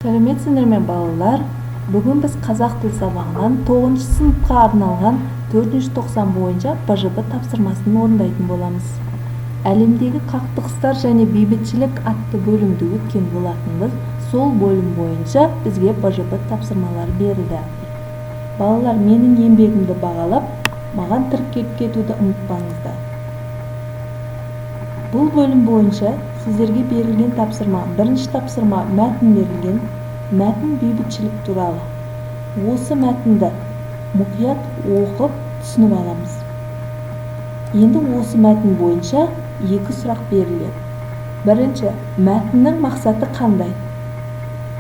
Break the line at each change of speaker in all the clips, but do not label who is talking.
Сәлеметсіңдер ме балалар? Бүгін біз қазақ тіл сабағынан 9 сыныпқа арналған 4-ші тоқсан бойынша БЖБ тапсырмасын орындайтын боламыз. Әлемдегі қақтығыстар және бейбітшілік атты бөлімді өткен болатынбыз. Сол бөлім бойынша бізге БЖБ тапсырмалар берілді. Балалар, менің еңбегімді бағалап, маған тіркеліп кетуді ұмытпаңыздар. Бұл бөлім бойынша сіздерге берілген тапсырма, бірінші тапсырма мәтін берілген. Мәтін бейбітшілік туралы. Осы мәтінді мұқият оқып түсініп аламыз. Енді осы мәтін бойынша 2 сұрақ беріледі. Бірінші, мәтіннің мақсаты қандай?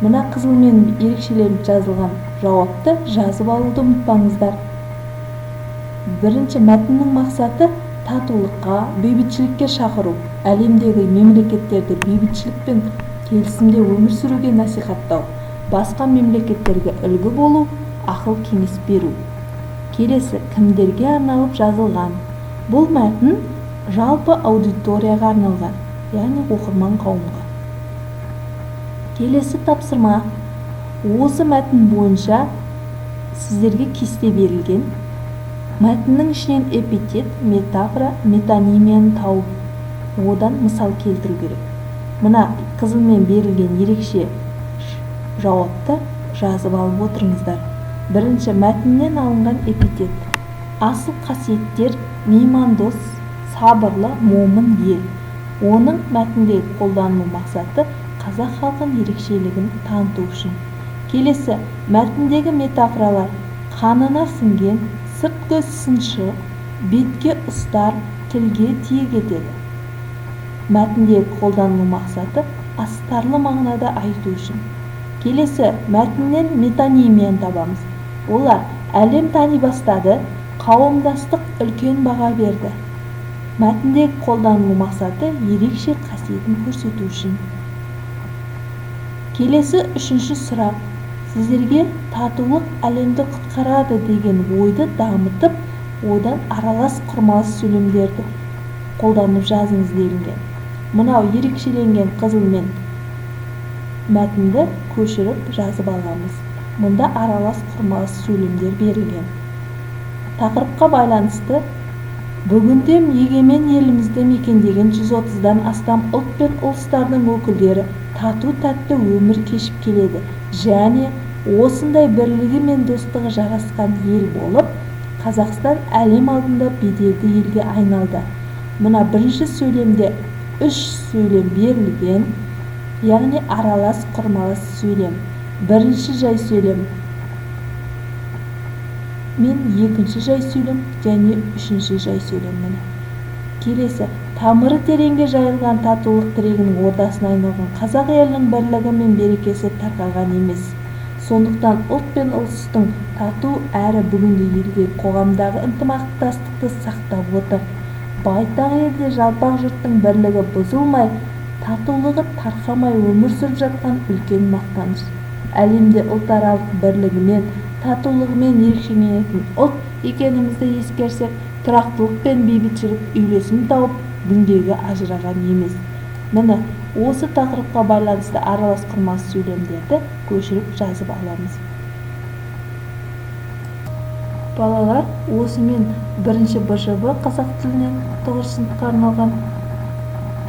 Мына қызылмен ерекшеленіп жазылған жауапты жазып алуды ұмытпаңыздар. Бірінші, мәтіннің мақсаты татулыққа, бейбітшілікке шақыру, әлемдегі мемлекеттерді бейбітшілік пен келісімде өмір сүруге насихаттау, басқа мемлекеттерге үлгі болу, ақыл кеңес беру. Келесі, кімдерге арналып жазылған? Бұл мәтін жалпы аудиторияға арналған, яғни оқырман қауымға. Келесі тапсырма. Осы мәтін бойынша сіздерге кесте берілген. Мәтіннің ішінен эпитет, метафора, метонимияны тауып, одан мысал келтіру керек. Мына қызылмен берілген ерекше жауапты жазып алып отырыңыздар. Бірінші, мәтіннен алынған эпитет. Асыл қасиеттер: меймандос, сабырлы, момын ел. Оның мәтіндегі қолданылу мақсаты қазақ халқының ерекшелігін таныту үшін. Келесі, мәтіндегі метафоралар: қанына сіңген, сырт көз сыншы, бетке ұстар, тілге тиек етеді. Мәтіндегі қолданылу мақсаты астарлы мағынада айту үшін. Келесі, мәтіннен метонимияны табамыз. Олар: әлем тани бастады, қауымдастық үлкен баға берді. Мәтіндегі қолданылу мақсаты ерекше қасиетін көрсету үшін. Келесі, 3-ші сұрақ. Сіздерге татулық әлемді құтқарады деген ойды дамытып, одан аралас құрмалас сөйлемдерді қолданып жазыңыз делінген. Мынау ерекшеленген қызылмен мәтінді көшіріп жазып аламыз. Мұнда аралас құрмалас сөйлемдер берілген. Тақырыпқа байланысты: бүгінде егемен елімізді мекендеген 130-дан астам ұлт пен ұлыстардың өкілдері тату-тәтті өмір кешіп келеді және осындай бірлігі мен достығы жарасқан ел болып, Қазақстан әлем алдында беделді елге айналды. Мына бірінші сөйлемде 3 сөйлем берілген, яғни аралас құрмалас сөйлем. Бірінші жай сөйлем мен екінші жай сөйлем және үшінші жай сөйлем. Келесі, тамыры тереңге жайылған татулық тірегінің ордасына айналған қазақ елінің бірлігі мен берекесі тарқаған емес. Сондықтан ұлт пен ұлыстың тату әрі бүгінде елге қоғамдағы ынтымақтастықты сақтап отыр. Байтақ елде жалпақ жұрттың бірлігі бұзылмай, татулығы тарқамай өмір сүріп жатқан үлкен мақтаныш. Әлемде ұлтаралық бірлігімен, татулығымен ерекшеленетін ұлт екенімізді ескерсек, тұрақтылық пен бейбітшілік үйлесім тауып, діңгегі ажыраған емес. Міне, осы тақырыпқа байланысты аралас құрмалас сөйлемдерді көшіріп жазып аламыз. Балалар, осымен бірінші БЖБ қазақ тілінен 9 сыныпқа арналған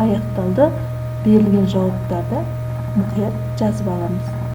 аяқталды. Берілген жауаптарды мұқият жазып аламыз.